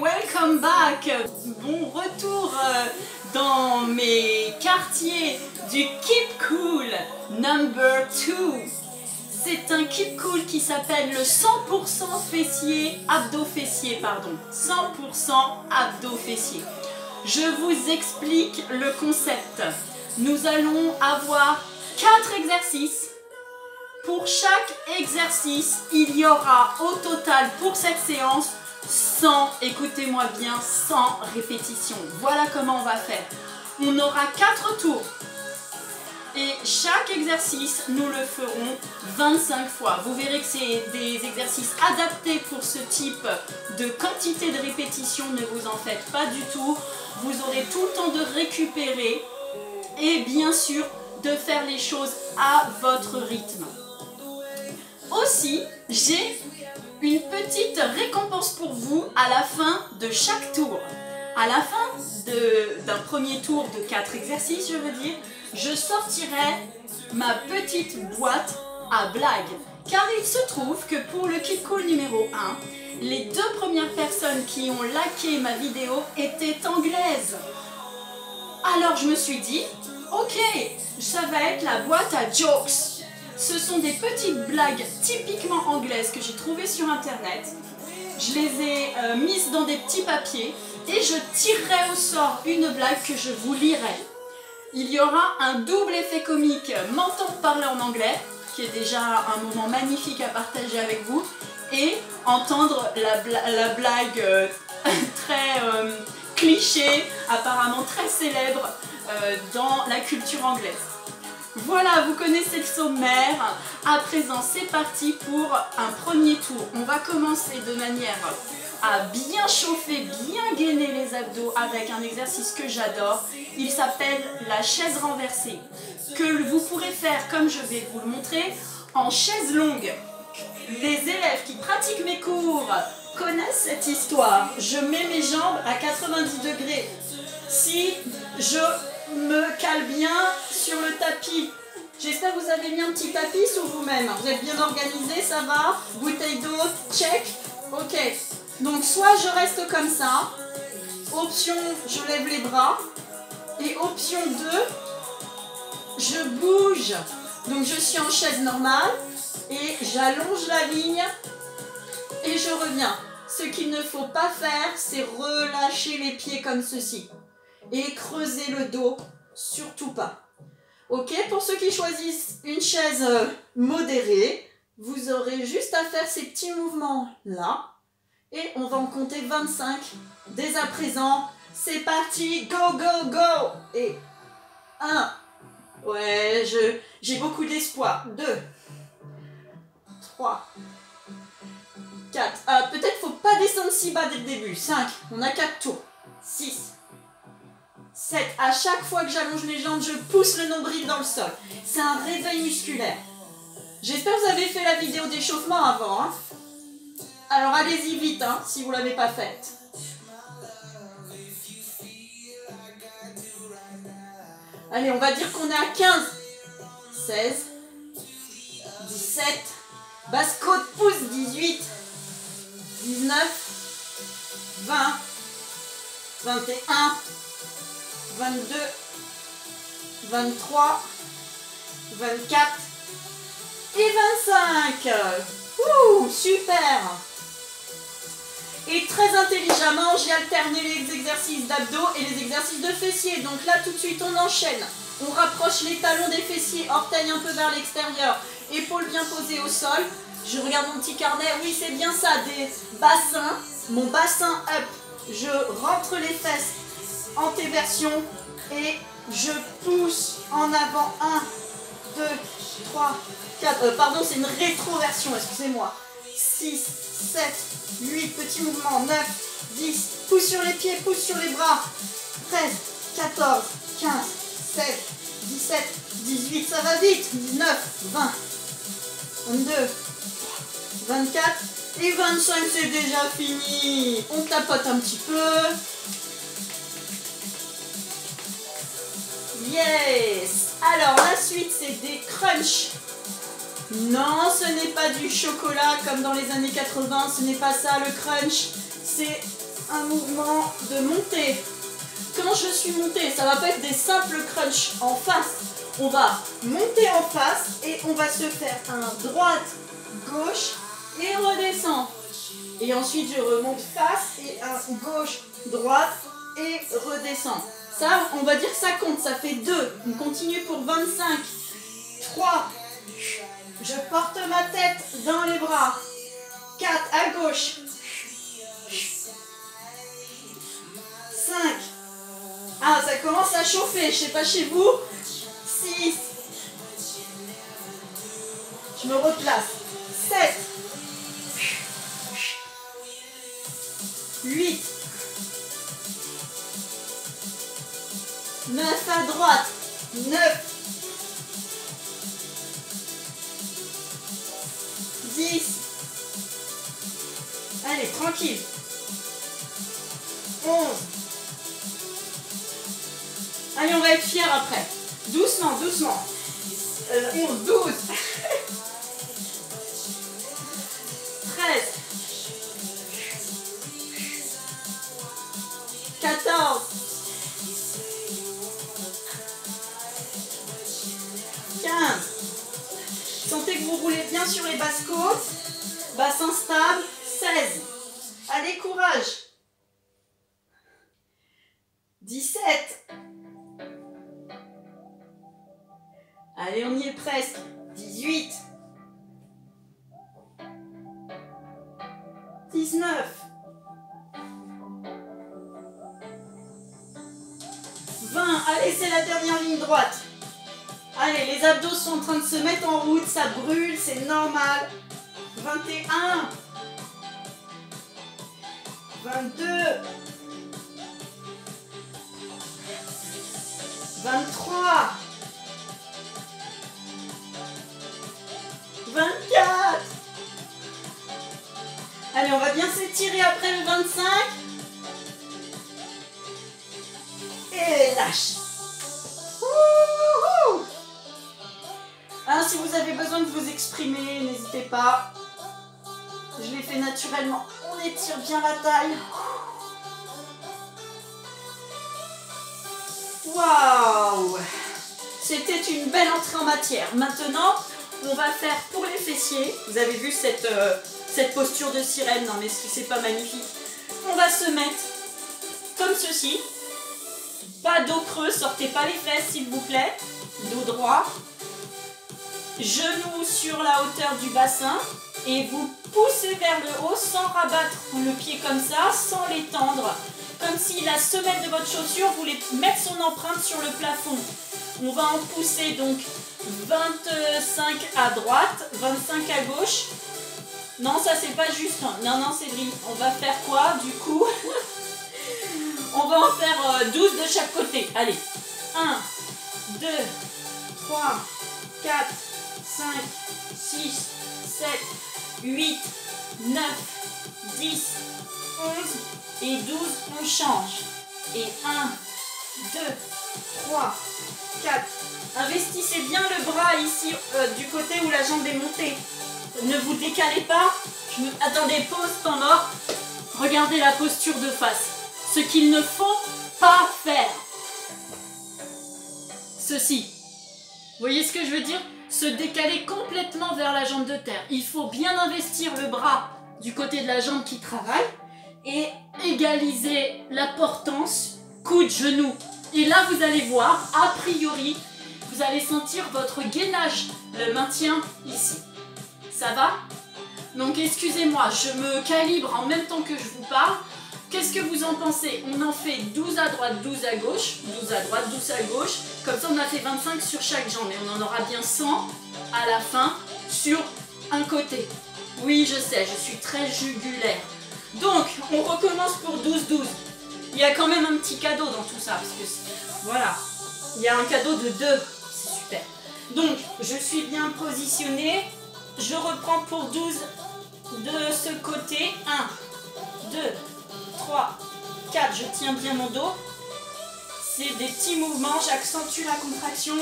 welcome back. Bon retour dans mes quartiers du Keep Cool number 2. C'est un Keep Cool qui s'appelle le 100% fessier, abdos fessier, pardon. 100% abdos fessier. Je vous explique le concept. Nous allons avoir 4 exercices. Pour chaque exercice, il y aura au total pour cette séance 100, écoutez-moi bien, 100 répétitions. Voilà comment on va faire. On aura 4 tours. Et chaque exercice, nous le ferons 25 fois. Vous verrez que c'est des exercices adaptés pour ce type de quantité de répétitions. Ne vous en faites pas du tout. Vous aurez tout le temps de récupérer et bien sûr de faire les choses à votre rythme. Aussi, j'ai une petite récompense pour vous à la fin de chaque tour. À la fin d'un premier tour de 4 exercices, je veux dire, je sortirai ma petite boîte à blagues. Car il se trouve que pour le Keep Cool numéro 1, les 2 premières personnes qui ont liké ma vidéo étaient anglaises. Alors je me suis dit, ok, ça va être la boîte à jokes. Ce sont des petites blagues typiquement anglaises que j'ai trouvées sur internet. Je les ai mises dans des petits papiers et je tirerai au sort une blague que je vous lirai. Il y aura un double effet comique, m'entendre parler en anglais, qui est déjà un moment magnifique à partager avec vous, et entendre la blague très cliché, apparemment très célèbre dans la culture anglaise. Voilà, vous connaissez le sommaire. À présent, c'est parti pour un premier tour. On va commencer de manière à bien chauffer, bien gainer les abdos avec un exercice que j'adore. Il s'appelle la chaise renversée, que vous pourrez faire, comme je vais vous le montrer, en chaise longue. Les élèves qui pratiquent mes cours connaissent cette histoire. Je mets mes jambes à 90 degrés. Si je me cale bien sur le tapis. J'espère que vous avez mis un petit tapis sur vous-même. Vous êtes bien organisé, ça va? Bouteille d'eau, check. Ok. Donc soit je reste comme ça. Option, je lève les bras. Et option 2, je bouge. Donc je suis en chaise normale. Et j'allonge la ligne. Et je reviens. Ce qu'il ne faut pas faire, c'est relâcher les pieds comme ceci. Et creuser le dos, surtout pas. Ok, pour ceux qui choisissent une chaise modérée, vous aurez juste à faire ces petits mouvements là. Et on va en compter 25 dès à présent. C'est parti, go, go, go. Et 1, ouais, j'ai beaucoup d'espoir. 2, 3, 4, peut-être faut pas descendre si bas dès le début. 5, on a 4 tours. 6, 7. À chaque fois que j'allonge les jambes, je pousse le nombril dans le sol. C'est un réveil musculaire. J'espère que vous avez fait la vidéo d'échauffement avant. Hein. Alors allez-y vite hein, si vous ne l'avez pas faite. Allez, on va dire qu'on est à 15, 16, 17, basse côte pouce, 18, 19, 20, 21, 22, 23, 24 et 25. Ouh, super. Et très intelligemment, j'ai alterné les exercices d'abdos et les exercices de fessiers. Donc là, tout de suite, on enchaîne. On rapproche les talons des fessiers, orteils un peu vers l'extérieur, épaules bien posées au sol. Je regarde mon petit carnet. Oui, c'est bien ça, des bassins. Mon bassin up. Je rentre les fesses. Antéversion et je pousse en avant 1, 2, 3, 4, pardon c'est une rétroversion, excusez-moi, 6, 7, 8, petit mouvement, 9, 10, pousse sur les pieds, pousse sur les bras, 13, 14, 15, 16, 17, 18, ça va vite, 19, 20, 22, 24 et 25 c'est déjà fini, on tapote un petit peu. Yes! Alors la suite c'est des crunchs. Non, ce n'est pas du chocolat comme dans les années 80, ce n'est pas ça le crunch. C'est un mouvement de montée. Quand je suis montée, ça va pas être des simples crunchs en face. On va monter en face et on va se faire un droite, gauche et redescend. Et ensuite je remonte face et un gauche, droite et redescend. Ça, on va dire que ça compte, ça fait 2. On continue pour 25. 3. Je porte ma tête dans les bras. 4 à gauche. 5. Ah, ça commence à chauffer, je sais pas chez vous. 6. Je me replace. 7. 8. 9 à droite. 9. 10. Allez, tranquille. 11. Allez, on va être fiers après. Doucement, doucement. 11, 12. 13. 14. 15. Sentez que vous roulez bien sur les basses côtes. Bassin stable. 16. Allez, courage. 17. Allez, on y est presque. 18. 19. 20. Allez, c'est la dernière ligne droite. Allez, les abdos sont en train de se mettre en route. Ça brûle, c'est normal. 21. 22. 23. 24. Allez, on va bien s'étirer après le 25. Et lâche. Wouhou! Alors, si vous avez besoin de vous exprimer, n'hésitez pas. Je l'ai fait naturellement. On étire bien la taille. Waouh! C'était une belle entrée en matière. Maintenant, on va faire pour les fessiers. Vous avez vu cette posture de sirène? Non, mais c'est pas magnifique. On va se mettre comme ceci. Pas dos creux, sortez pas les fesses s'il vous plaît. Dos droit. Genoux sur la hauteur du bassin. Et vous poussez vers le haut sans rabattre le pied comme ça, sans l'étendre. Comme si la semelle de votre chaussure voulait mettre son empreinte sur le plafond. On va en pousser donc 25 à droite, 25 à gauche. Non, ça c'est pas juste. Non, non, Cédric. On va faire quoi du coup? On va en faire 12 de chaque côté. Allez. 1, 2, 3, 4, 5, 6, 7, 8, 9, 10, 11 et 12. On change. Et 1, 2, 3, 4. Investissez bien le bras ici du côté où la jambe est montée. Ne vous décalez pas. Attendez, pause, temps mort. Regardez la posture de face. Ce qu'il ne faut pas faire. Ceci. Vous voyez ce que je veux dire? Se décaler complètement vers la jambe de terre. Il faut bien investir le bras du côté de la jambe qui travaille et égaliser la portance coude, genou. Et là, vous allez voir, a priori, vous allez sentir votre gainage, le maintien ici. Ça va? Donc, excusez-moi, je me calibre en même temps que je vous parle. Qu'est-ce que vous en pensez? On en fait 12 à droite, 12 à gauche, 12 à droite, 12 à gauche. Comme ça, on a fait 25 sur chaque jambe. Et on en aura bien 100 à la fin sur un côté. Oui, je sais, je suis très jugulaire. Donc, on recommence pour 12-12. Il y a quand même un petit cadeau dans tout ça. Parce que, voilà, il y a un cadeau de 2. C'est super. Donc, je suis bien positionnée. Je reprends pour 12 de ce côté. 1, 2, 3, 4, je tiens bien mon dos. C'est des petits mouvements, j'accentue la contraction.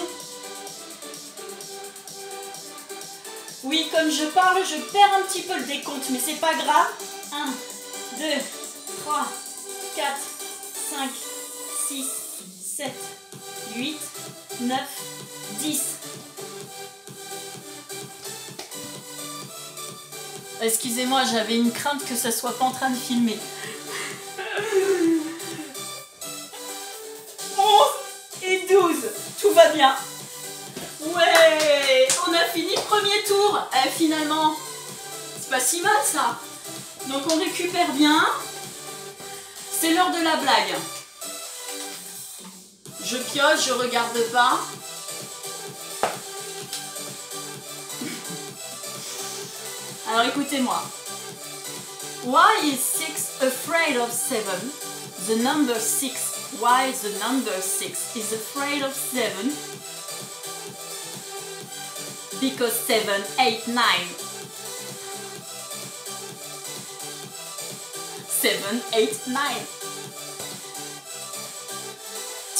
Oui, comme je parle, je perds un petit peu le décompte, mais c'est pas grave. 1, 2, 3, Excusez-moi, j'avais une crainte que ça soit pas en train de filmer. 11 et 12, tout va bien. Ouais, on a fini le premier tour. Finalement, c'est pas si mal ça. Donc on récupère bien. C'est l'heure de la blague. Je pioche, je regarde pas. Alors écoutez-moi. Why is 6 afraid of 7? The number 6. Why the number 6 is afraid of 7? Because 7, 8, 9. 7, 8, 9.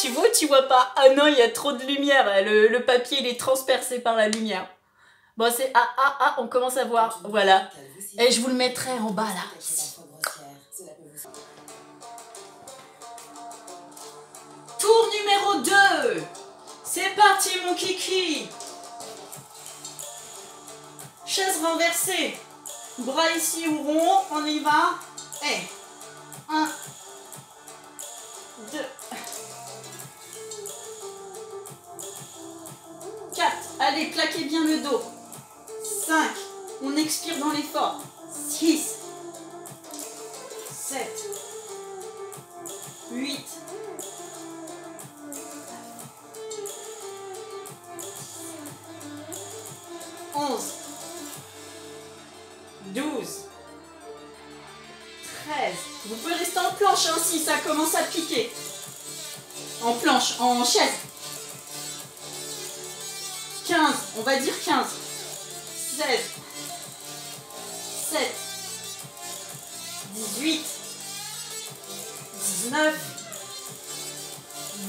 Tu vois ou tu vois pas? Ah non, il y a trop de lumière. Le papier, il est transpercé par la lumière. Bon, c'est... on commence à voir. Voilà. Et je vous le mettrai en bas, là. Ici. Tour numéro 2. C'est parti, mon kiki. Chaise renversée. Bras ici ou rond. On y va. Et 1, 2, 4. Allez, plaquez bien le dos. 5. On expire dans l'effort. 6, 7, 8, 11, 12, 13. Vous pouvez rester en planche hein, si ça commence à piquer. En planche, en chaise. 15, on va dire 15. 16, 7, 18, 19,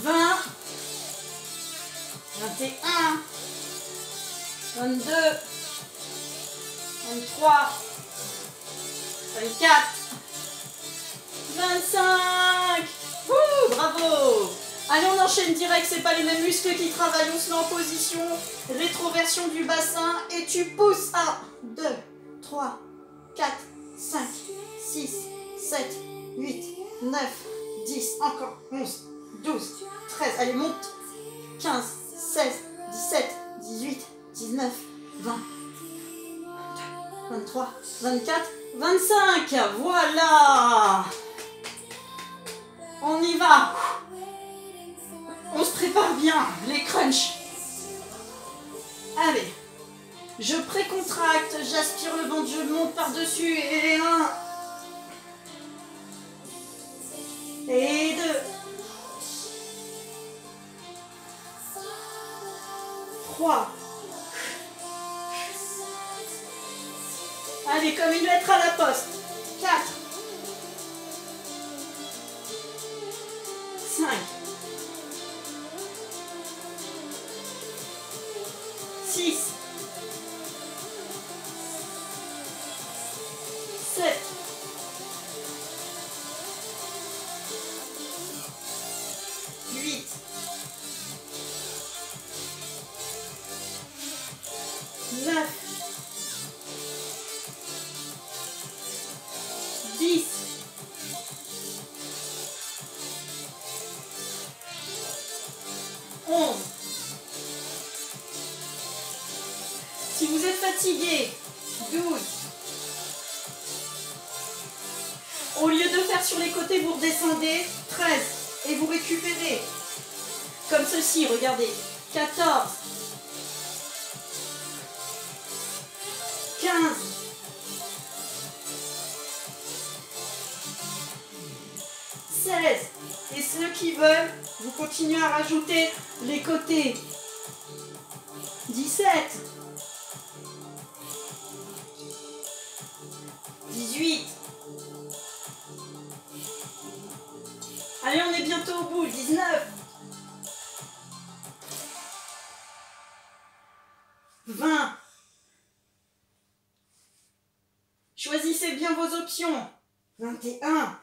20, 21, 22, 23, 24, 25. Ouh, bravo! Allez, on enchaîne direct, c'est pas les mêmes muscles qui travaillent. On se met en position, rétroversion du bassin et tu pousses. 1, 2, 3, 4, 5, 6, 7, 8, 9, 10, encore 11, 12, 13. Allez, monte. 15, 16, 17, 18, 19, 20, 22, 23, 24, 25. Voilà! On y va! On se prépare bien, les crunchs. Allez, je précontracte, j'aspire le ventre, je monte par-dessus. Et 1. Et 2. 3. Allez, comme une lettre à la poste. 4. 5. 6, 7, 8, 9, 10, 11. Si vous êtes fatigué, 12. Au lieu de faire sur les côtés, vous redescendez, 13. Et vous récupérez. Comme ceci, regardez. 14. 15. 16. Et ceux qui veulent, vous continuez à rajouter les côtés. 17. 18. Allez, on est bientôt au bout. 19. 20. Choisissez bien vos options. 21.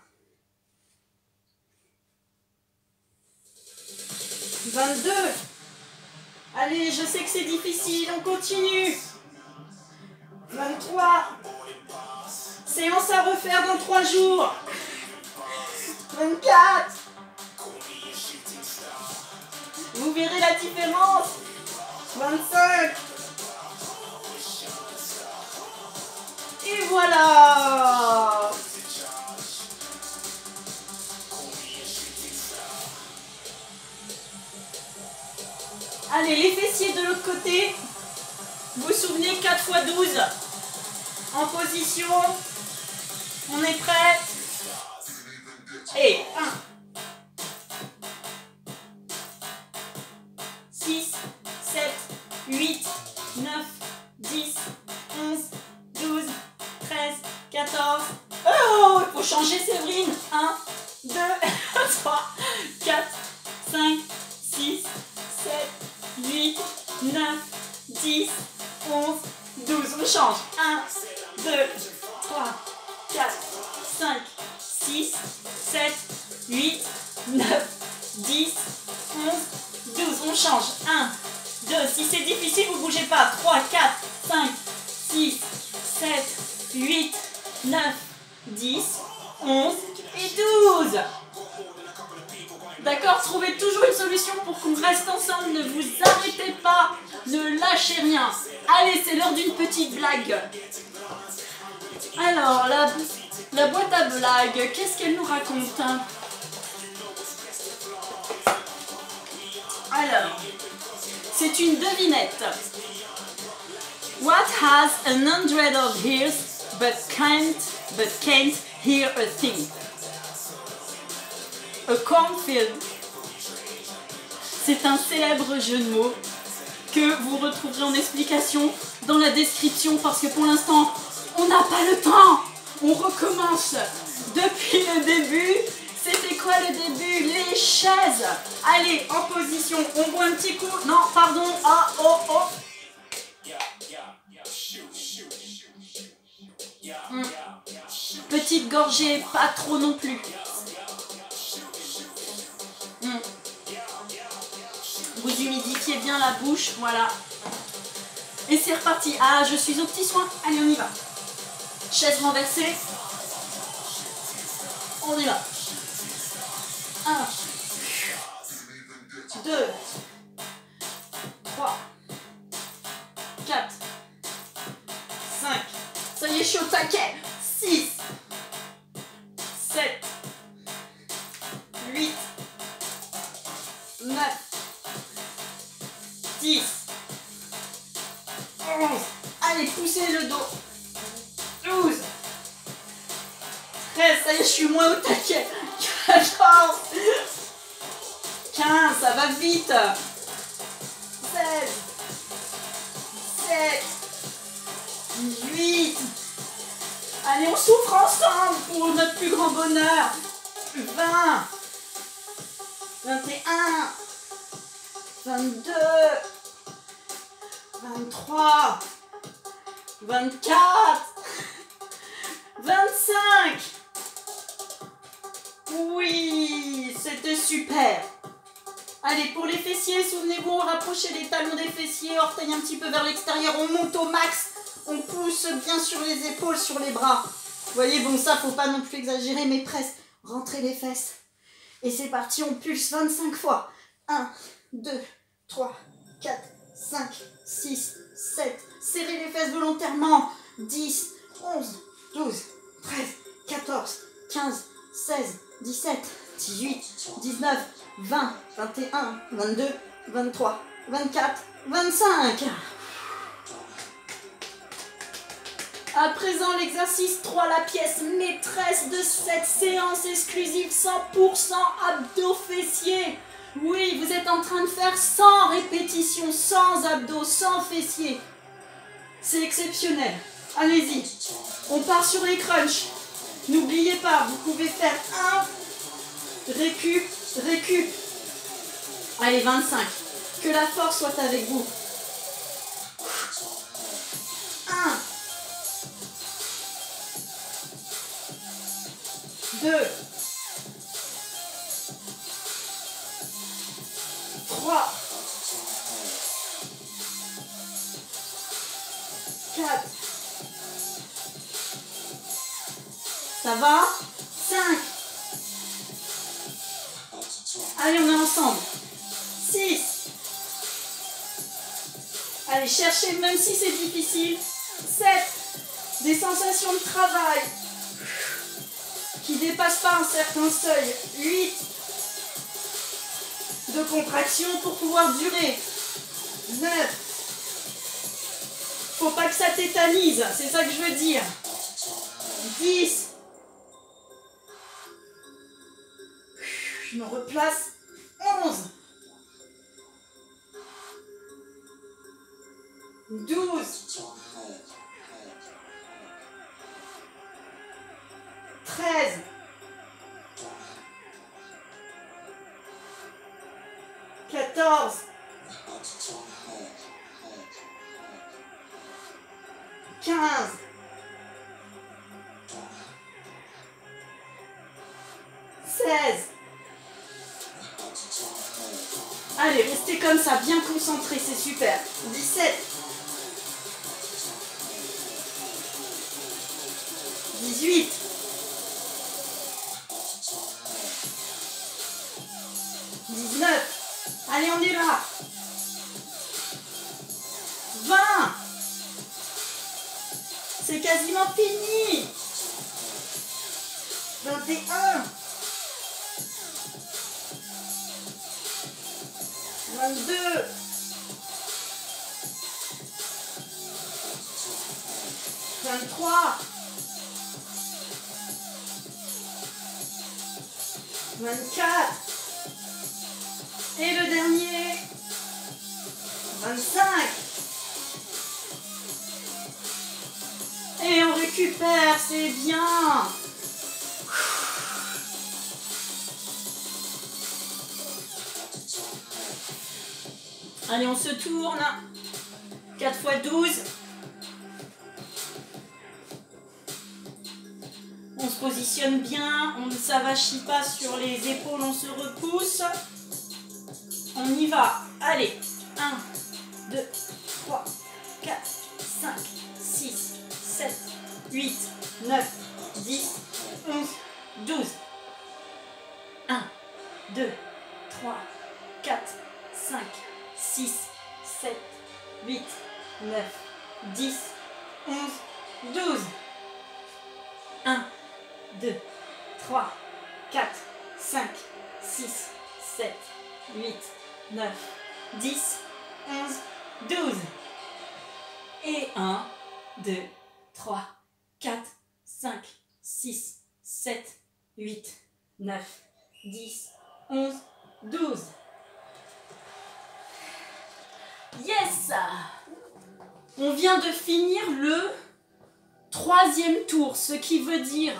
22. Allez, je sais que c'est difficile, on continue. 23. Séance à refaire dans 3 jours. 24. Vous verrez la différence. 25. Et voilà. Allez, les fessiers de l'autre côté. Vous vous souvenez, 4 x 12. En position. On est prêt. Et 1. 6, 7, 8, 9, 10, 11, 12, 13, 14. Oh, il faut changer Séverine. 1, 2, 3, 4, 5, 6, 7, 8, 9, 10, 11, 12. On change. 1, 2, 3, 4, 5, 6, 7, 8, 9, 10, 11, 12. On change. 1, 2. Si c'est difficile, vous ne bougez pas. 3, 4, 5, 6, 7, 8, 9, 10, 11 et 12. D'accord? Trouvez toujours une solution pour qu'on reste ensemble. Ne vous arrêtez pas. Ne lâchez rien. Allez, c'est l'heure d'une petite blague. Alors, la boîte à blagues, qu'est-ce qu'elle nous raconte? Alors, c'est une devinette. What has 100 of ears but can't hear a thing? A cornfield. C'est un célèbre jeu de mots que vous retrouverez en explication dans la description parce que pour l'instant, on n'a pas le temps. On recommence depuis le début. C'était quoi le début? Les chaises. Allez, en position. On boit un petit coup. Non, pardon. Ah, oh, oh. Petite gorgée, pas trop non plus. Vous humidifiez bien la bouche, voilà. Et c'est reparti. Ah, je suis aux petits soins. Allez, on y va. Chaise renversée. On y va. 1, 2, 3, 4, 5. Ça y est, je suis au taquet. 6, 7, 8, 9, 10, 11. Allez, poussez le dos. 12, 13. Ça y est, je suis moins au taquet. 14, 15. Ça va vite. 16, 17, 18. Allez, on souffre ensemble pour notre plus grand bonheur. 20, 21, 22, 23, 24, 25. Oui, c'était super. Allez, pour les fessiers, souvenez-vous, rapprochez les talons des fessiers, orteils un petit peu vers l'extérieur, on monte au max. On pousse bien sur les épaules, sur les bras. Vous voyez, bon, ça, faut pas non plus exagérer, mais presque. Rentrez les fesses. Et c'est parti, on pulse 25 fois. 1, 2, 3, 4, 5, 6, 7. Serrez les fesses volontairement. 10, 11, 12, 13, 14, 15, 16, 17, 18, 19, 20, 21, 22, 23, 24, 25. À présent, l'exercice 3, la pièce maîtresse de cette séance exclusive 100% abdos fessiers. Oui, vous êtes en train de faire 100 répétitions, sans abdos, sans fessiers. C'est exceptionnel. Allez-y. On part sur les crunchs. N'oubliez pas, vous pouvez faire 1, récup, récup. Allez, 25. Que la force soit avec vous. 1, 2, 3, 4, Ça va? 5. Allez, on est ensemble. 6. Allez, cherchez, même si c'est difficile. 7. Des sensations de travail qui ne dépassent pas un certain seuil. 8. De contraction pour pouvoir durer. 9. Faut pas que ça tétanise, c'est ça que je veux dire. 10. Je me replace. 11. 12. 13. 14. 15. 16. Allez, restez comme ça, bien concentrés, c'est super. 17. 18. 19. Allez, on est là. 20. C'est quasiment fini. 21. 22. 23. 24. Et le dernier. 25. Et on récupère, c'est bien. Allez, on se tourne. 4 x 12. On se positionne bien, on ne s'avachit pas sur les épaules, on se repousse. On y va. Allez. 1, 2, 3, 4, 5, 6, 7, 8, 9, 10, 11, 12. 1, 2, 3, 4, 5, 6, 7, 8, 9, 10, 11, 12. 1, 2, 3, 4, 5, 6, 7, 8, 9, 10, 11, 12. Et 1, 2, 3, 4, 5, 6, 7, 8, 9, 10, 11, 12. Yes! On vient de finir le 3e tour, ce qui veut dire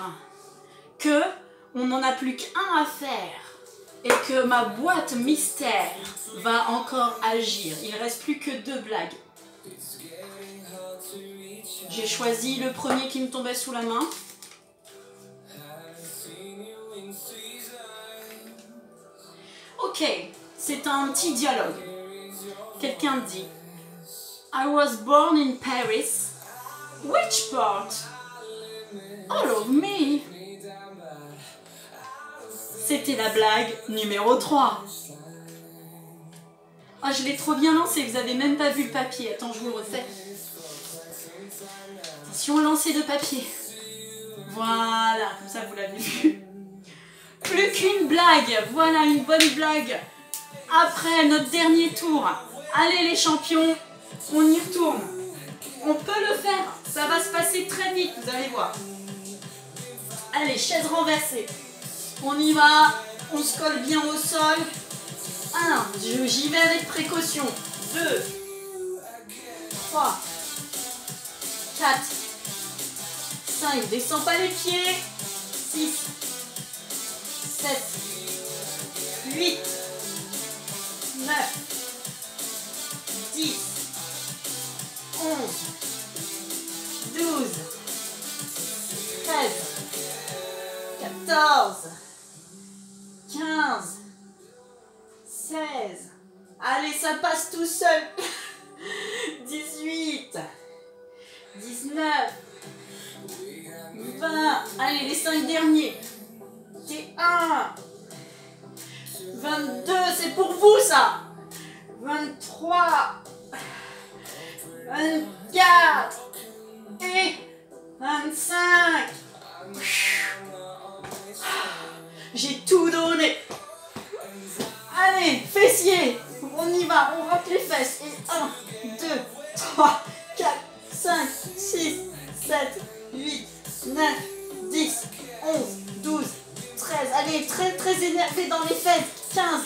que on n'en a plus qu'un à faire et que ma boîte mystère va encore agir. Il ne reste plus que 2 blagues. J'ai choisi le premier qui me tombait sous la main. Ok, c'est un petit dialogue. Quelqu'un dit I was born in Paris. Which part? All of me. C'était la blague numéro 3. Ah, je l'ai trop bien lancé, vous avez même pas vu le papier. Attends, je vous le refais. Attention, lancer de papier. Voilà, comme ça vous l'avez vu. Plus qu'une blague, voilà une bonne blague. Après notre dernier tour. Allez les champions, on y retourne. On peut le faire, ça va se passer très vite, vous allez voir. Allez, chaise renversée. On y va, on se colle bien au sol. 1, j'y vais avec précaution. 2, 3, 4, 5, descends pas les pieds. 6, 7, 8, 9, 10, 11, 12, 13, 14, 15, 16. Allez, ça passe tout seul. 18, 19, 20. Allez, les 5 derniers. T1. 22, c'est pour vous ça. 23. 24. Et 25. J'ai tout donné. Allez, fessiers. On y va, on rentre les fesses. Et 1, 2, 3, 4, 5, 6, 7, 8, 9, 10, 11, 12, 13. Allez, très énervé dans les fesses. 15,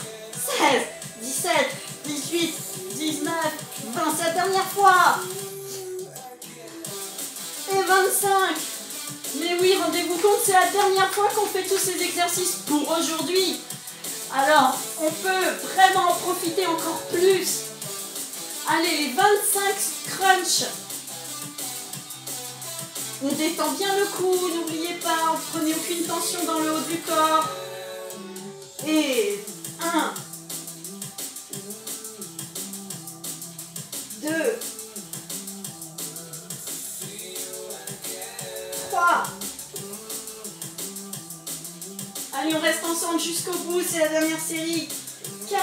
16, 17, 18, 19, 20. C'est la dernière fois. Et 25. Mais oui, rendez-vous compte, c'est la dernière fois qu'on fait tous ces exercices pour aujourd'hui. Alors, on peut vraiment en profiter encore plus. Allez, les 25 crunchs. On détend bien le cou, n'oubliez pas, ne prenez aucune tension dans le haut du corps. Et 1, 2, 3. Allez, on reste ensemble jusqu'au bout, c'est la dernière série. 4,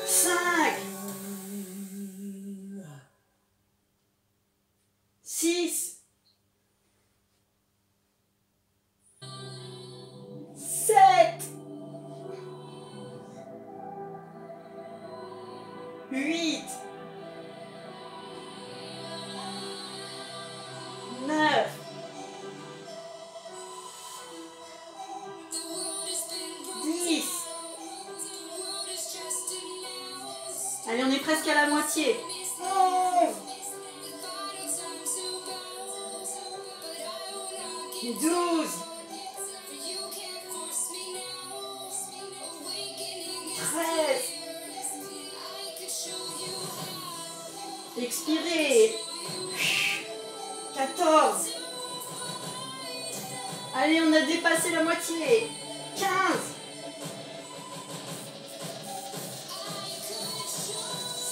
5, 6, 7, 8, 9, 10. Allez, on est presque à la moitié. 11, 12, 13. Expirez. 14. Allez, on a dépassé la moitié. 15.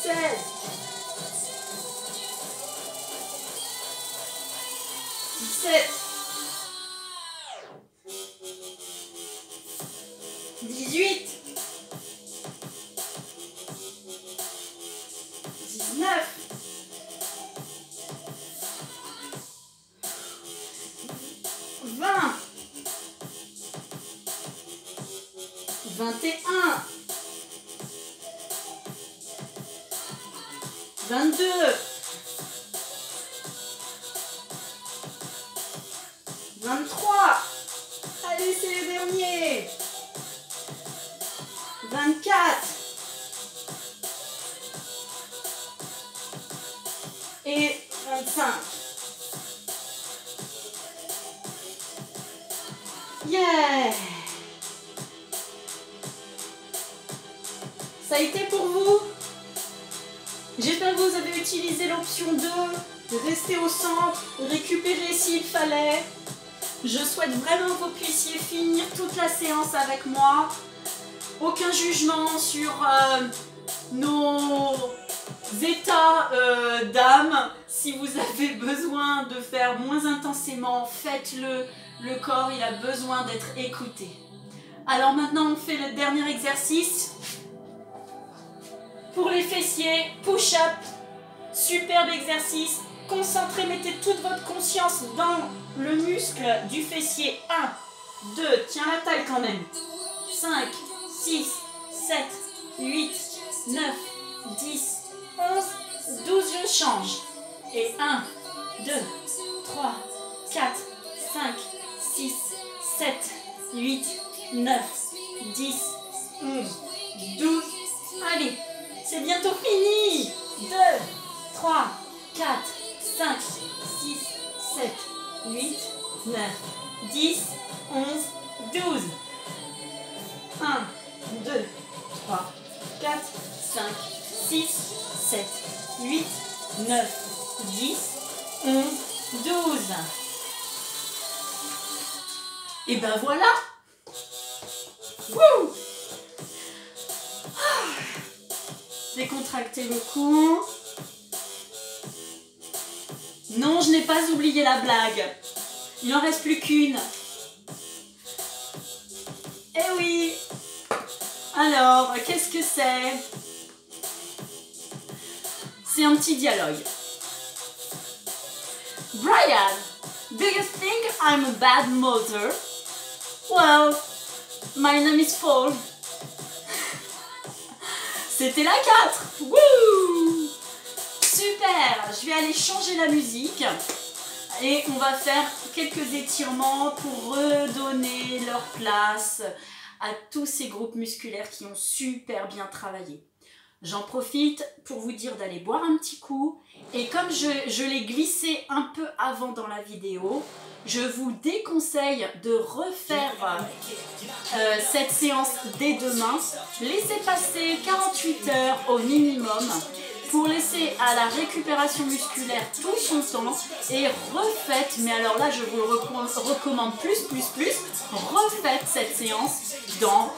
16. 17. 18. 19. 20. 21. 22. 23. Allez, c'est le dernier. 24. Et 25. Yeah! Ça a été pour vous? J'espère que vous avez utilisé l'option 2, rester au centre, récupérer s'il fallait. Je souhaite vraiment que vous puissiez finir toute la séance avec moi. Aucun jugement sur nos états d'âme. Si vous avez besoin de faire moins intensément, faites-le. Le corps, il a besoin d'être écouté. Alors maintenant, on fait le dernier exercice. Pour les fessiers, push-up. Superbe exercice. Concentrez, mettez toute votre conscience dans le muscle du fessier. 1, 2, tiens la taille quand même. 5, 6, 7, 8, 9, 10, 11, 12, je change. Et 1, 2, 3, 4, 5, 6, 7, 8, 9, 10, 11, 12. Allez, c'est bientôt fini. 2, 3, 4, 5, 6, 7, 8, 9, 10, 11, 12. 1, 2, 3, 4, 5, 6, 7, 8, 9, 10, 11, 12. Et ben voilà. Wouh! Décontractez le cou. Non, je n'ai pas oublié la blague. Il n'en reste plus qu'une. Eh oui. Alors, qu'est-ce que c'est? C'est un petit dialogue. Brian, do you think I'm a bad mother? Well, my name is Paul. C'était la 4. Wouh! Super! Je vais aller changer la musique et on va faire quelques étirements pour redonner leur place à tous ces groupes musculaires qui ont super bien travaillé. J'en profite pour vous dire d'aller boire un petit coup et comme je l'ai glissé un peu avant dans la vidéo, je vous déconseille de refaire cette séance dès demain. Laissez passer 48 heures au minimum pour laisser à la récupération musculaire tout son temps et refaites, mais alors là je vous le recommande plus, refaites cette séance dans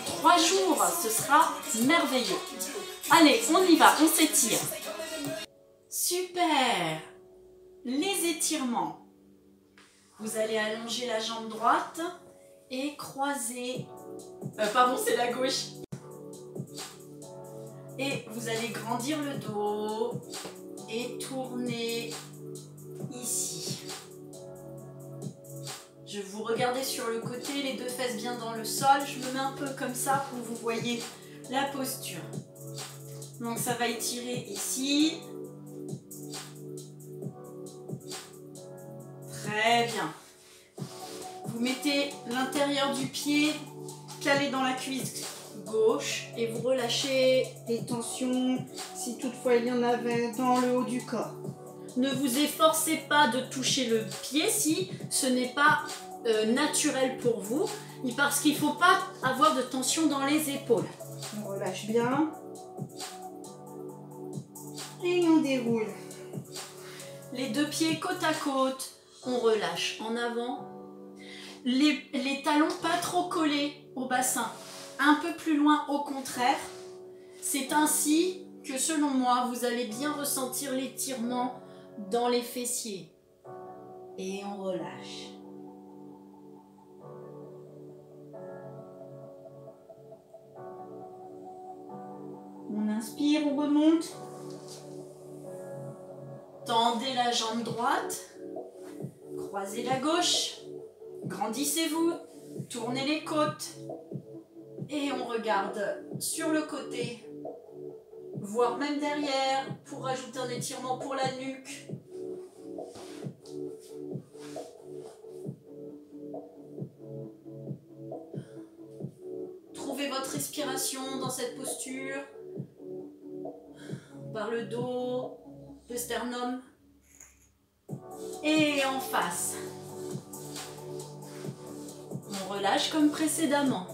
3 jours, ce sera merveilleux. Allez, on y va, on s'étire. Super! Les étirements. Vous allez allonger la jambe droite et croiser... pardon, c'est la gauche. Et vous allez grandir le dos et tourner ici. Je vous regardez sur le côté, les 2 fesses bien dans le sol. Je me mets un peu comme ça pour que vous voyez la posture. Donc ça va étirer ici. Très bien. Vous mettez l'intérieur du pied calé dans la cuisse gauche et vous relâchez les tensions si toutefois il y en avait dans le haut du corps. Ne vous efforcez pas de toucher le pied si ce n'est pas naturel pour vous, parce qu'il ne faut pas avoir de tension dans les épaules. On relâche bien et on déroule. Les 2 pieds côte à côte, on relâche en avant. Les talons pas trop collés au bassin, un peu plus loin au contraire. C'est ainsi que selon moi, vous allez bien ressentir l'étirement dans les fessiers. Et on relâche. On inspire, on remonte. Tendez la jambe droite. Croisez la gauche. Grandissez-vous. Tournez les côtes. Et on regarde sur le côté. Voire même derrière pour rajouter un étirement pour la nuque. Trouvez votre respiration dans cette posture. Par le dos, le sternum. Et en face. On relâche comme précédemment.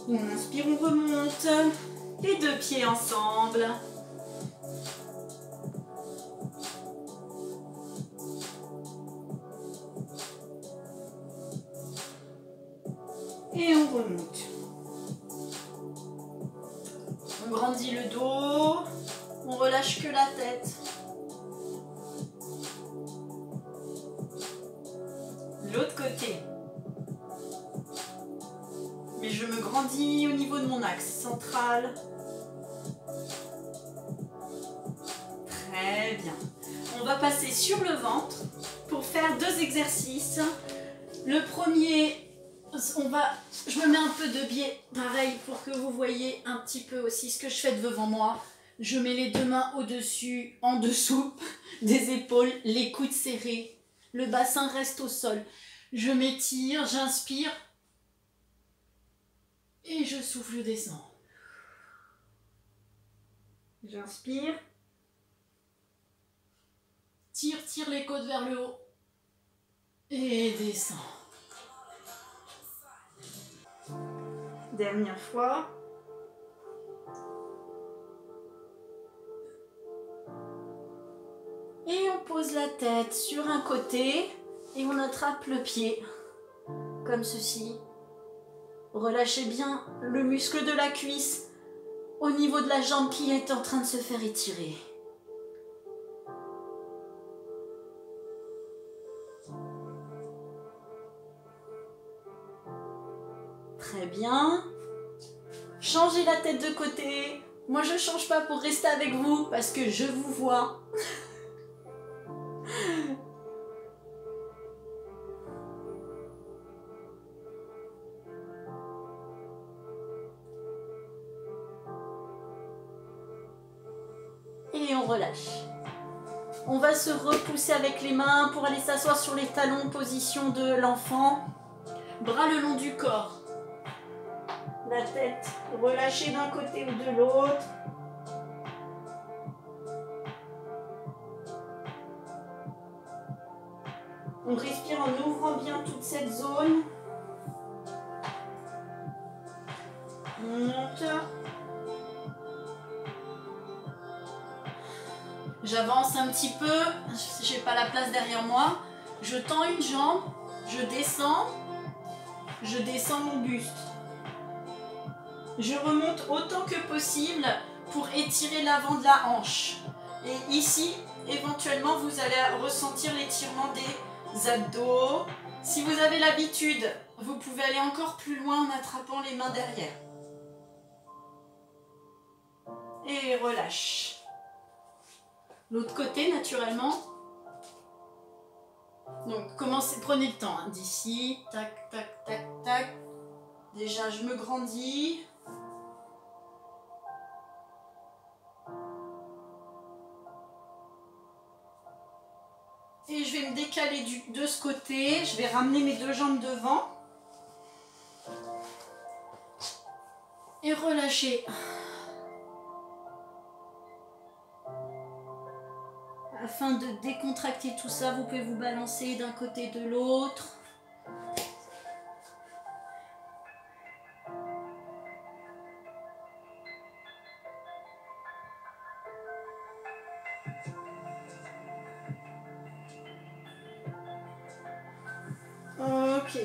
On inspire, on remonte. Les 2 pieds ensemble. Et on remonte. On grandit le dos. On relâche que la tête. L'autre côté. Mais je me grandis au niveau de mon axe central. Très bien. On va passer sur le ventre pour faire 2 exercices. Le premier, je me mets un peu de biais, pareil, pour que vous voyez un petit peu aussi ce que je fais devant moi. Je mets les 2 mains au-dessus, en dessous des épaules, les coudes serrés. Le bassin reste au sol. Je m'étire, j'inspire. Et je souffle, je descends. J'inspire. Tire les côtes vers le haut. Et descends. Dernière fois. Et on pose la tête sur un côté et on attrape le pied, comme ceci, Relâchez bien le muscle de la cuisse au niveau de la jambe qui est en train de se faire étirer. Très bien. Changez la tête de côté. Moi, je ne change pas pour rester avec vous parce que je vous vois. Et on relâche. On va se repousser avec les mains pour aller s'asseoir sur les talons, position de l'enfant. Bras le long du corps. La tête relâchée d'un côté ou de l'autre. On respire en ouvrant bien toute cette zone. On monte. J'avance un petit peu, j'ai pas la place derrière moi. Je tends une jambe, je descends mon buste. Je remonte autant que possible pour étirer l'avant de la hanche. Et ici, éventuellement, vous allez ressentir l'étirement des abdos. Si vous avez l'habitude, vous pouvez aller encore plus loin en attrapant les mains derrière. Et relâche. L'autre côté, naturellement. Donc, commencez, prenez le temps. Hein. D'ici, tac, tac, tac, tac. Déjà, je me grandis. Et je vais me décaler de ce côté. Je vais ramener mes deux jambes devant. Et relâcher. Afin de décontracter tout ça, vous pouvez vous balancer d'un côté et de l'autre. Ok.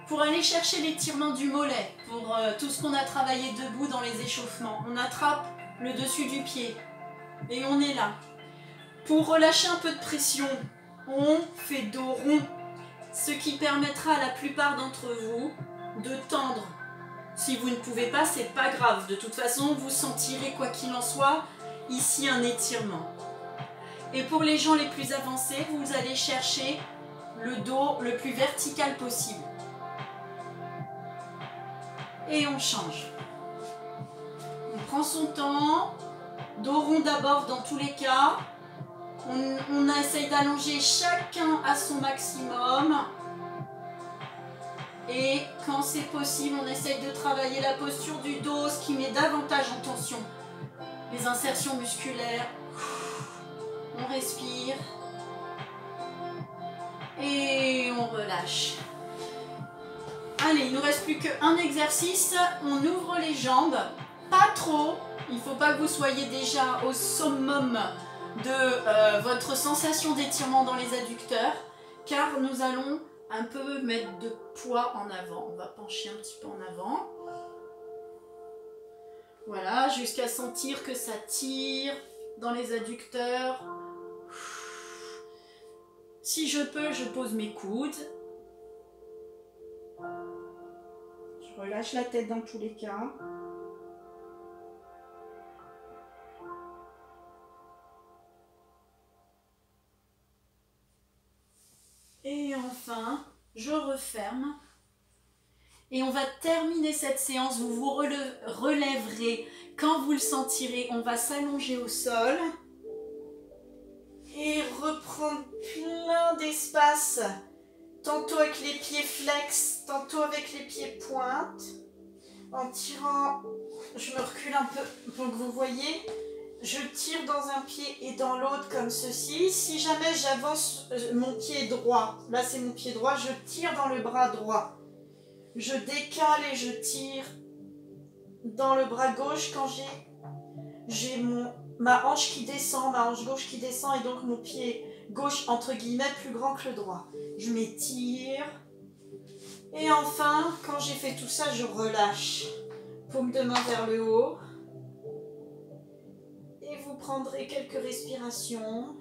Pour aller chercher l'étirement du mollet, pour tout ce qu'on a travaillé debout dans les échauffements, on attrape le dessus du pied et on est là. Pour relâcher un peu de pression, on fait dos rond, ce qui permettra à la plupart d'entre vous de tendre. Si vous ne pouvez pas, c'est pas grave. De toute façon, vous sentirez, quoi qu'il en soit, ici un étirement. Et pour les gens les plus avancés, vous allez chercher le dos le plus vertical possible. Et on change. On prend son temps, dos rond d'abord dans tous les cas. On essaye d'allonger chacun à son maximum. Et quand c'est possible, on essaye de travailler la posture du dos, ce qui met davantage en tension les insertions musculaires. On respire. Et on relâche. Allez, il ne nous reste plus qu'un exercice. On ouvre les jambes. Pas trop. Il ne faut pas que vous soyez déjà au summum de votre sensation d'étirement dans les adducteurs, car nous allons un peu mettre de poids en avant. On va pencher un petit peu en avant. Voilà, jusqu'à sentir que ça tire dans les adducteurs. Si je peux, je pose mes coudes. Je relâche la tête dans tous les cas. Et enfin, je referme. Et on va terminer cette séance. Vous vous relèverez quand vous le sentirez. On va s'allonger au sol. Et reprendre plein d'espace. Tantôt avec les pieds flex, tantôt avec les pieds pointe. En tirant, je me recule un peu pour que vous voyez. Je tire dans un pied et dans l'autre comme ceci. Si jamais j'avance mon pied droit, là c'est mon pied droit, je tire dans le bras droit. Je décale et je tire dans le bras gauche quand j'ai ma hanche qui descend, ma hanche gauche qui descend et donc mon pied gauche entre guillemets plus grand que le droit. Je m'étire Et enfin, quand j'ai fait tout ça, je relâche. Paume de main vers le haut. Et vous prendrez quelques respirations.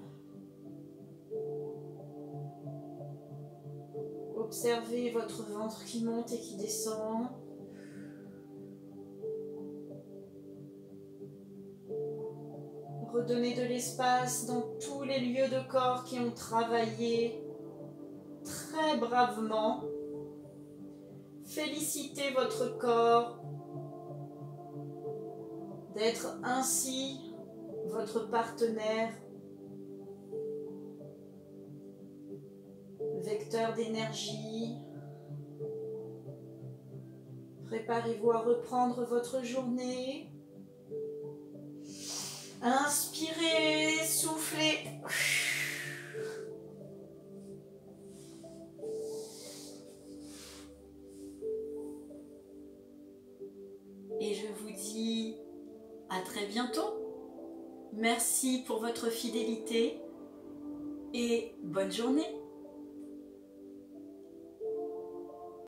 Observez votre ventre qui monte et qui descend. Redonnez de l'espace dans tous les lieux de corps qui ont travaillé très bravement. Félicitez votre corps d'être ainsi votre partenaire, vecteur d'énergie. Préparez-vous à reprendre votre journée. Inspirez, soufflez. Et je vous dis à très bientôt. Merci pour votre fidélité et bonne journée.